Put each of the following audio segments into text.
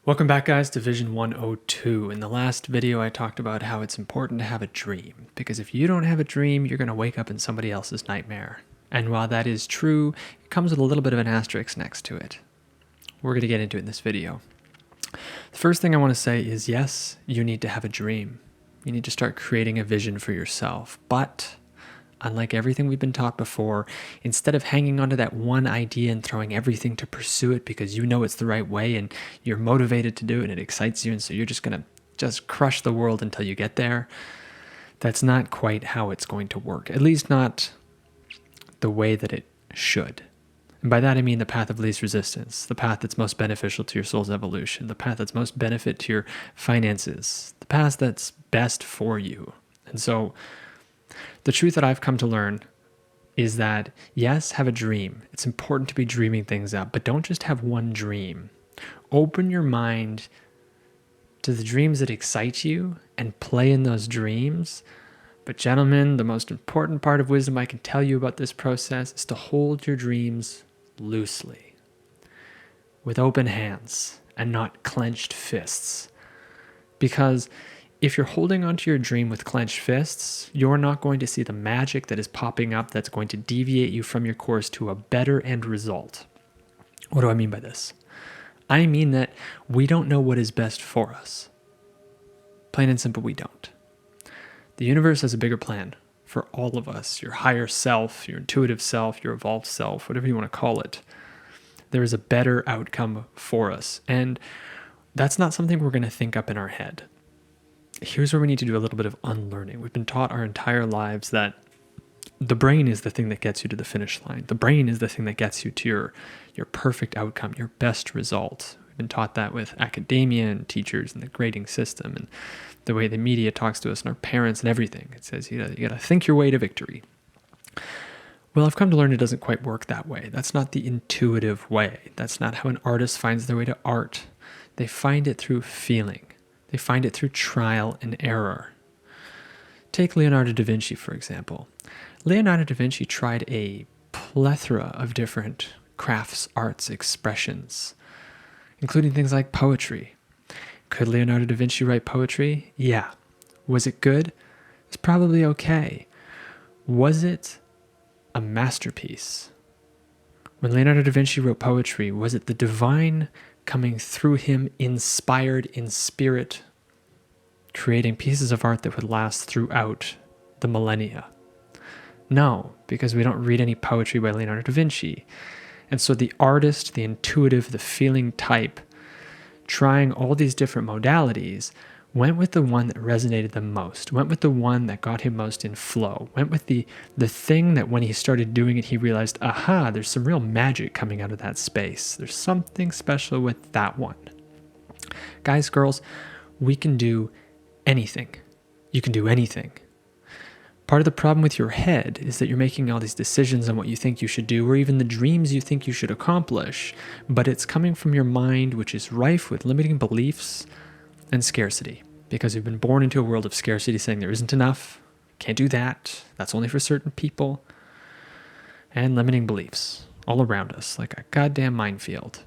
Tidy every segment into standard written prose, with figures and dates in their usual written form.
Welcome back, guys, to Vision 102. In the last video, I talked about how it's important to have a dream, because if you don't have a dream, you're going to wake up in somebody else's nightmare. And while that is true, it comes with a little bit of an asterisk next to it. We're going to get into it in this video. The first thing I want to say is, yes, you need to have a dream. You need to start creating a vision for yourself. But unlike everything we've been taught before, instead of hanging onto that one idea and throwing everything to pursue it because you know it's the right way and you're motivated to do it and it excites you, and so you're just going to just crush the world until you get there, that's not quite how it's going to work. At least not the way that it should. And by that I mean the path of least resistance, the path that's most beneficial to your soul's evolution, the path that's most benefit to your finances, the path that's best for you. And so the truth that I've come to learn is that, yes, have a dream. It's important to be dreaming things up, but don't just have one dream. Open your mind to the dreams that excite you and play in those dreams. But gentlemen, the most important part of wisdom I can tell you about this process is to hold your dreams loosely, with open hands and not clenched fists. Because if you're holding onto your dream with clenched fists, you're not going to see the magic that is popping up that's going to deviate you from your course to a better end result. What do I mean by this? I mean that we don't know what is best for us. Plain and simple, we don't. The universe has a bigger plan for all of us, your higher self, your intuitive self, your evolved self, whatever you want to call it. There is a better outcome for us. And that's not something we're going to think up in our head. Here's where we need to do a little bit of unlearning. We've been taught our entire lives that the brain is the thing that gets you to the finish line. The brain is the thing that gets you to your perfect outcome, your best result. We've been taught that with academia and teachers and the grading system and the way the media talks to us and our parents and everything. It says you got to think your way to victory. Well, I've come to learn it doesn't quite work that way. That's not the intuitive way. That's not how an artist finds their way to art. They find it through feeling. They find it through trial and error. Take Leonardo da Vinci, for example. Leonardo da Vinci tried a plethora of different crafts, arts, expressions, including things like poetry. Could Leonardo da Vinci write poetry? Yeah. Was it good? It's probably okay. Was it a masterpiece? When Leonardo da Vinci wrote poetry, was it the divine coming through him, inspired in spirit, creating pieces of art that would last throughout the millennia? No, because we don't read any poetry by Leonardo da Vinci. And so the artist, the intuitive, the feeling type, trying all these different modalities, went with the one that resonated the most, went with the one that got him most in flow, went with the thing that when he started doing it, he realized, aha, there's some real magic coming out of that space. There's something special with that one. Guys, girls, we can do anything. You can do anything. Part of the problem with your head is that you're making all these decisions on what you think you should do, or even the dreams you think you should accomplish, but it's coming from your mind, which is rife with limiting beliefs and scarcity, because we've been born into a world of scarcity, saying there isn't enough, can't do that, that's only for certain people, and limiting beliefs all around us like a goddamn minefield.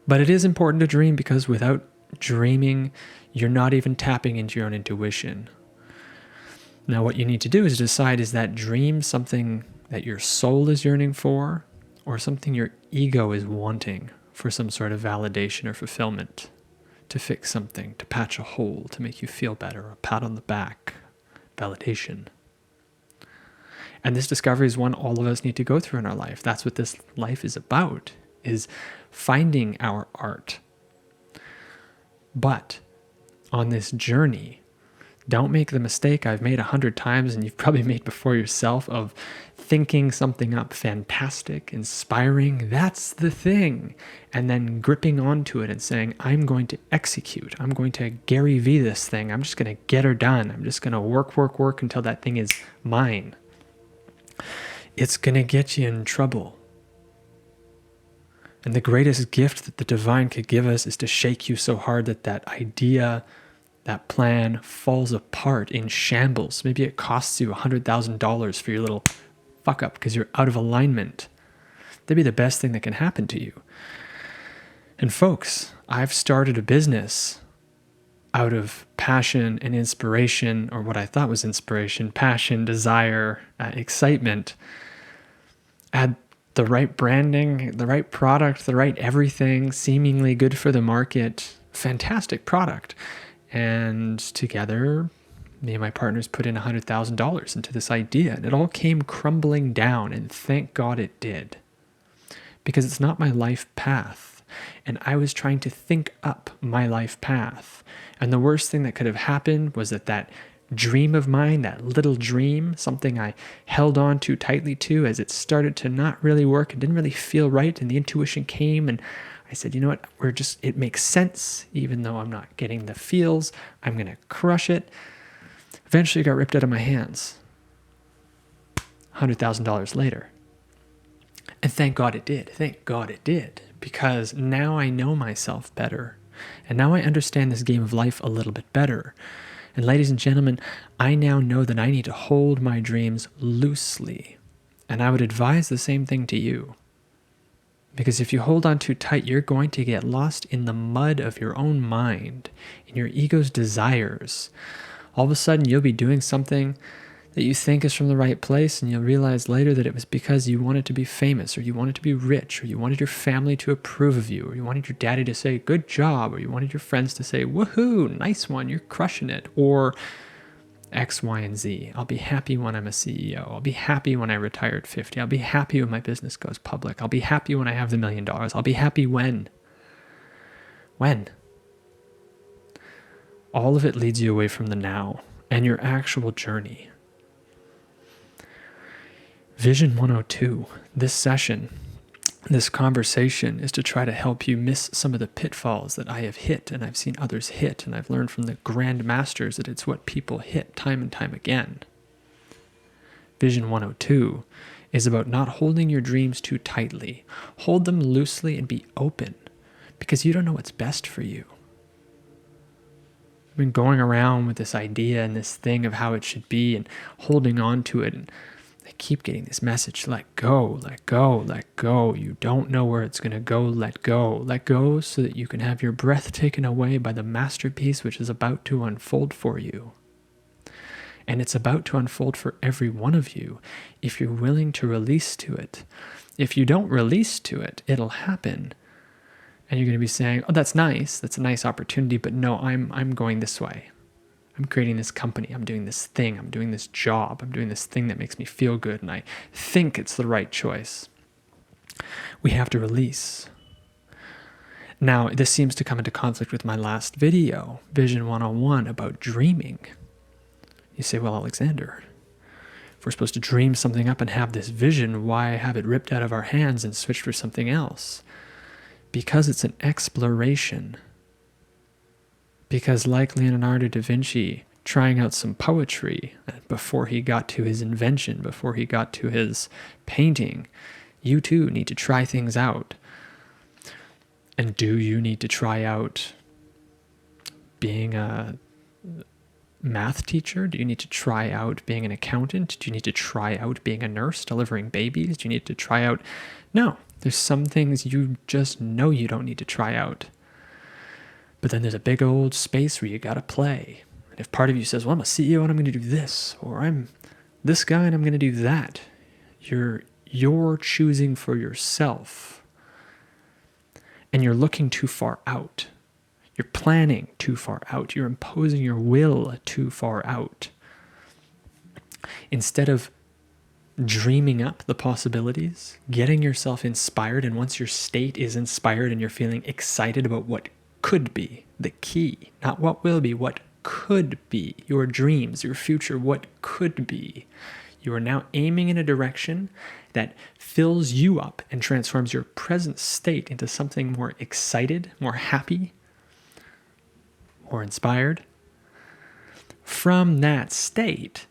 But it is important to dream, because without dreaming, you're not even tapping into your own intuition. Now, what you need to do is decide, is that dream something that your soul is yearning for, or something your ego is wanting for some sort of validation or fulfillment? To fix something, to patch a hole, to make you feel better, a pat on the back, validation. And this discovery is one all of us need to go through in our life. That's what this life is about, is finding our art. But on this journey, don't make the mistake I've made 100 times, and you've probably made before yourself, of thinking something up fantastic, inspiring, that's the thing, and then gripping onto it and saying, I'm going to execute. I'm going to Gary V this thing. I'm just going to get her done. I'm just going to work until that thing is mine. It's going to get you in trouble. And the greatest gift that the divine could give us is to shake you so hard that that idea, that plan falls apart in shambles. Maybe it costs you $100,000 for your little fuck up because you're out of alignment. That'd be the best thing that can happen to you. And folks, I've started a business out of passion and inspiration, or what I thought was inspiration, passion, desire, excitement. Add the right branding, the right product, the right everything, seemingly good for the market, fantastic product. And together, me and my partners put in $100,000 into this idea, and it all came crumbling down, and thank God it did. Because it's not my life path, and I was trying to think up my life path. And the worst thing that could have happened was that dream of mine, that little dream, something I held on too tightly to as it started to not really work, it didn't really feel right, and the intuition came, and I said, you know what, it makes sense, even though I'm not getting the feels, I'm going to crush it. Eventually it got ripped out of my hands. $100,000 later. And thank God it did. Thank God it did. Because now I know myself better. And now I understand this game of life a little bit better. And ladies and gentlemen, I now know that I need to hold my dreams loosely. And I would advise the same thing to you. Because if you hold on too tight, you're going to get lost in the mud of your own mind, in your ego's desires. All of a sudden, you'll be doing something that you think is from the right place, and you'll realize later that it was because you wanted to be famous, or you wanted to be rich, or you wanted your family to approve of you, or you wanted your daddy to say, good job, or you wanted your friends to say, woohoo, nice one, you're crushing it, or X, Y, and Z. I'll be happy when I'm a CEO. I'll be happy when I retire at 50. I'll be happy when my business goes public. I'll be happy when I have the $1 million. I'll be happy when? When? All of it leads you away from the now and your actual journey. Vision 102, this session, this conversation is to try to help you miss some of the pitfalls that I have hit and I've seen others hit, and I've learned from the grand masters that it's what people hit time and time again. Vision 102 is about not holding your dreams too tightly. Hold them loosely and be open, because you don't know what's best for you. I've been going around with this idea and this thing of how it should be and holding on to it, and I keep getting this message, let go, let go, let go. You don't know where it's going to go, let go. Let go so that you can have your breath taken away by the masterpiece which is about to unfold for you. And it's about to unfold for every one of you if you're willing to release to it. If you don't release to it, it'll happen. And you're going to be saying, oh, that's nice. That's a nice opportunity, but no, I'm going this way. I'm creating this company, I'm doing this thing, I'm doing this job, I'm doing this thing that makes me feel good, and I think it's the right choice. We have to release. Now, this seems to come into conflict with my last video, Vision 101, about dreaming. You say, well, Alexander, if we're supposed to dream something up and have this vision, why have it ripped out of our hands and switched for something else? Because it's an exploration. Because like Leonardo da Vinci trying out some poetry before he got to his invention, before he got to his painting, you too need to try things out. And do you need to try out being a math teacher? Do you need to try out being an accountant? Do you need to try out being a nurse delivering babies? Do you need to try out? No, there's some things you just know you don't need to try out. But then there's a big old space where you got to play. And if part of you says, well, I'm a CEO and I'm going to do this, or I'm this guy and I'm going to do that, you're choosing for yourself. And you're looking too far out. You're planning too far out. You're imposing your will too far out. Instead of dreaming up the possibilities, getting yourself inspired, and once your state is inspired and you're feeling excited about what could be, the key, not what will be, what could be, your dreams, your future, what could be. You are now aiming in a direction that fills you up and transforms your present state into something more excited, more happy, more inspired. From that state,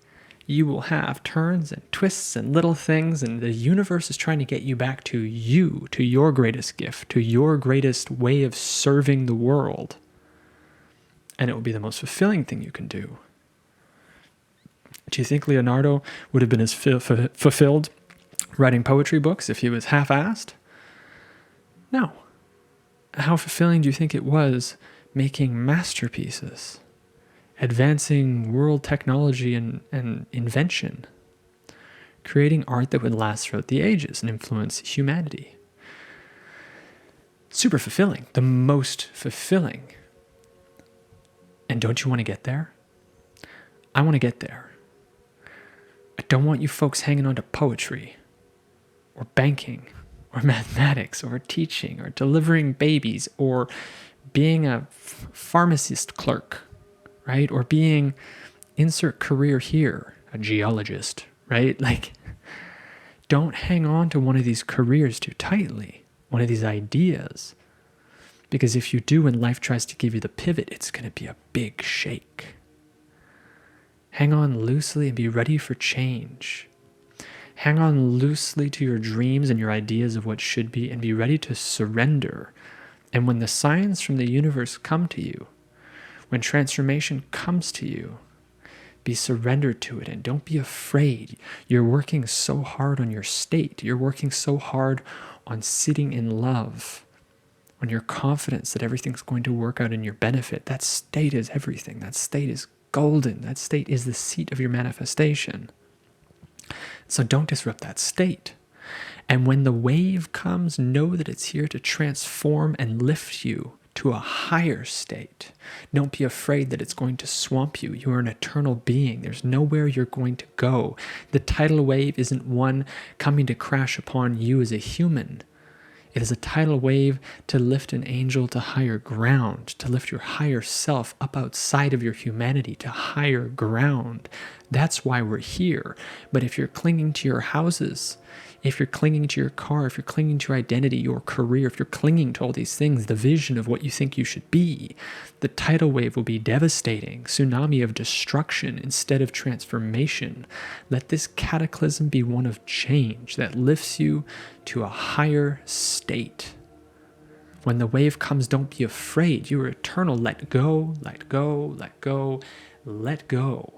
you will have turns and twists and little things, and the universe is trying to get you back to you, to your greatest gift, to your greatest way of serving the world. And it will be the most fulfilling thing you can do. Do you think Leonardo would have been as fulfilled writing poetry books if he was half-assed? No. How fulfilling do you think it was making masterpieces, advancing world technology and invention, creating art that would last throughout the ages and influence humanity? Super fulfilling, the most fulfilling. And don't you want to get there? I want to get there. I don't want you folks hanging on to poetry or banking or mathematics or teaching or delivering babies or being a pharmacist clerk, right? Or being insert career here, a geologist, right? Like, don't hang on to one of these careers too tightly, one of these ideas. Because if you do, when life tries to give you the pivot, it's going to be a big shake. Hang on loosely and be ready for change. Hang on loosely to your dreams and your ideas of what should be, and be ready to surrender. And when the signs from the universe come to you, when transformation comes to you, be surrendered to it and don't be afraid. You're working so hard on your state. You're working so hard on sitting in love, on your confidence that everything's going to work out in your benefit. That state is everything. That state is golden. That state is the seat of your manifestation. So don't disrupt that state. And when the wave comes, know that it's here to transform and lift you to a higher state. Don't be afraid that it's going to swamp you. You are an eternal being. There's nowhere you're going to go. The tidal wave isn't one coming to crash upon you as a human. It is a tidal wave to lift an angel to higher ground, to lift your higher self up outside of your humanity to higher ground. That's why we're here. But if you're clinging to your houses, if you're clinging to your car, if you're clinging to your identity, your career, if you're clinging to all these things, the vision of what you think you should be, the tidal wave will be devastating, tsunami of destruction instead of transformation. Let this cataclysm be one of change that lifts you to a higher state. When the wave comes, don't be afraid. You are eternal. Let go, let go, let go, let go.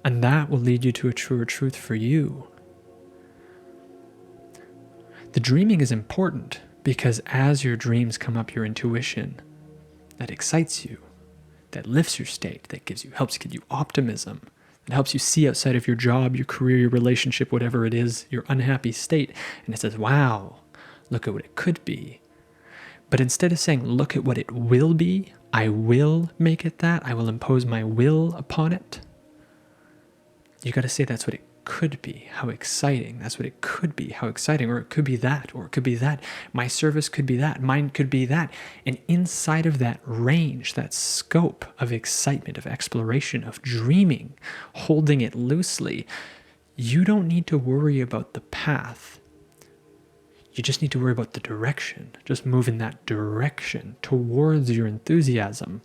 And that will lead you to a truer truth for you. The dreaming is important because as your dreams come up, your intuition that excites you, that lifts your state, that helps give you optimism, that helps you see outside of your job, your career, your relationship, whatever it is, your unhappy state, and it says, wow, look at what it could be. But instead of saying, look at what it will be, I will make it that, I will impose my will upon it, you got to say that's what it could be. How exciting. That's what it could be. How exciting. Or it could be that. Or it could be that. My service could be that. Mine could be that. And inside of that range, that scope of excitement, of exploration, of dreaming, holding it loosely, you don't need to worry about the path. You just need to worry about the direction. Just move in that direction towards your enthusiasm.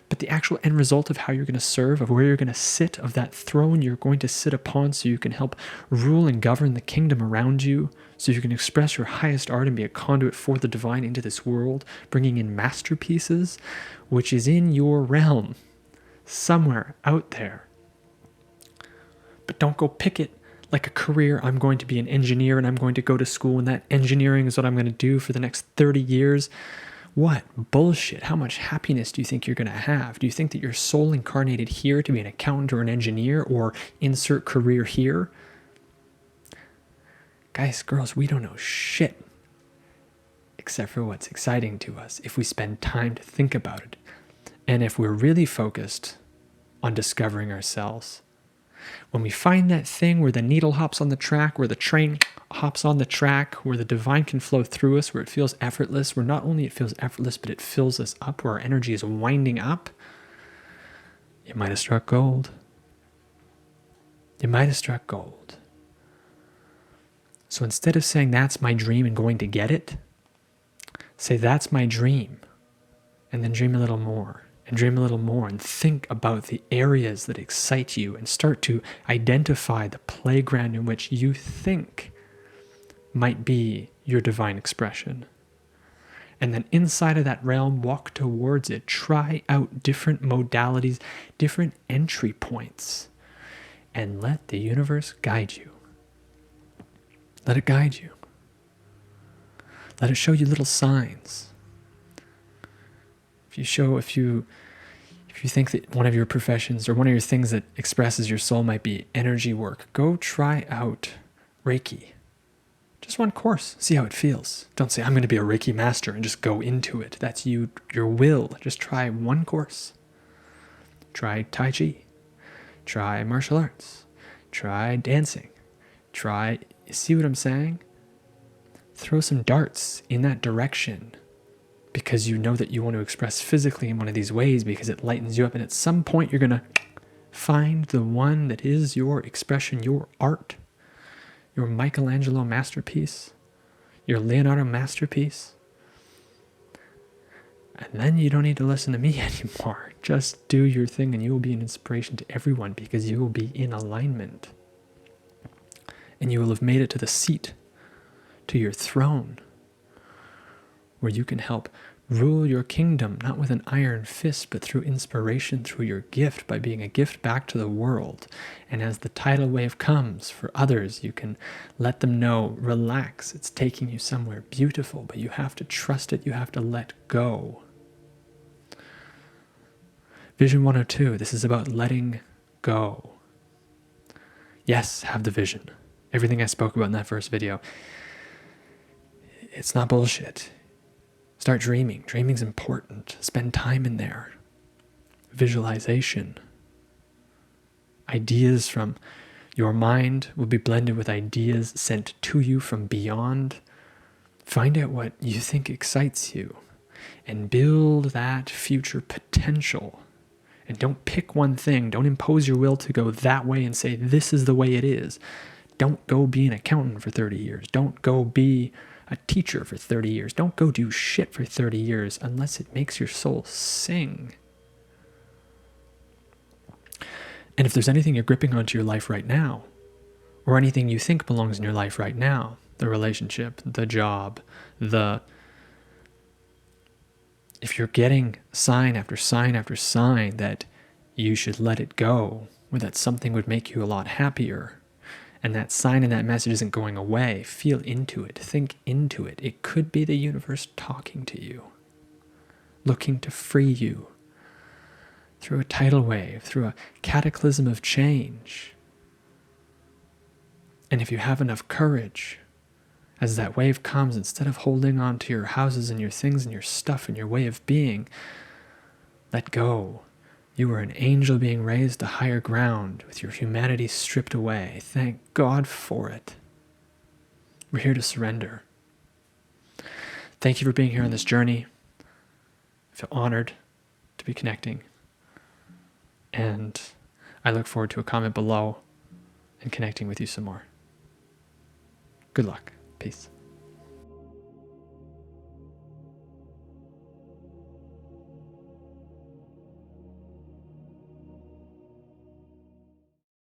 But the actual end result of how you're going to serve, of where you're going to sit, of that throne you're going to sit upon so you can help rule and govern the kingdom around you, so you can express your highest art and be a conduit for the divine into this world, bringing in masterpieces, which is in your realm, somewhere out there. But don't go pick it like a career. I'm going to be an engineer and I'm going to go to school and that engineering is what I'm going to do for the next 30 years. What bullshit. How much happiness do you think you're going to have? Do you think that your soul incarnated here to be an accountant or an engineer or insert career here? Guys, girls, we don't know shit except for what's exciting to us if we spend time to think about it. And if we're really focused on discovering ourselves. When we find that thing where the needle hops on the track, where the train hops on the track, where the divine can flow through us, where it feels effortless, where not only it feels effortless, but it fills us up, where our energy is winding up, you might have struck gold. You might have struck gold. So instead of saying that's my dream and going to get it, say that's my dream, and then dream a little more. And dream a little more and think about the areas that excite you and start to identify the playground in which you think might be your divine expression. And then inside of that realm, walk towards it. Try out different modalities, different entry points, and let the universe guide you. Let it guide you. Let it show you little signs. If you think that one of your professions or one of your things that expresses your soul might be energy work, go try out Reiki. Just one course, see how it feels. Don't say, I'm going to be a Reiki master and just go into it. That's your will. Just try one course. Try Tai Chi. Try martial arts. Try dancing. See what I'm saying? Throw some darts in that direction because you know that you want to express physically in one of these ways because it lightens you up. And at some point, you're going to find the one that is your expression, your art, your Michelangelo masterpiece, your Leonardo masterpiece. And then you don't need to listen to me anymore. Just do your thing and you will be an inspiration to everyone because you will be in alignment. And you will have made it to the seat, to your throne, where you can help rule your kingdom, not with an iron fist, but through inspiration, through your gift, by being a gift back to the world. And as the tidal wave comes for others, you can let them know, relax, it's taking you somewhere beautiful, but you have to trust it, you have to let go. Vision 102, this is about letting go. Yes, have the vision. Everything I spoke about in that first video, it's not bullshit. Start dreaming. Dreaming's important. Spend time in there. Visualization. Ideas from your mind will be blended with ideas sent to you from beyond. Find out what you think excites you and build that future potential. And don't pick one thing. Don't impose your will to go that way and say, this is the way it is. Don't go be an accountant for 30 years. Don't go be a teacher for 30 years. Don't go do shit for 30 years unless it makes your soul sing. And if there's anything you're gripping onto your life right now, or anything you think belongs in your life right now, the relationship, the job, if you're getting sign after sign after sign that you should let it go, or that something would make you a lot happier, and that sign and that message isn't going away, feel into it, think into it. It could be the universe talking to you, looking to free you through a tidal wave, through a cataclysm of change. And if you have enough courage, as that wave comes, instead of holding on to your houses and your things and your stuff and your way of being, let go. You are an angel being raised to higher ground with your humanity stripped away. Thank God for it. We're here to surrender. Thank you for being here on this journey. I feel honored to be connecting. And I look forward to a comment below and connecting with you some more. Good luck. Peace.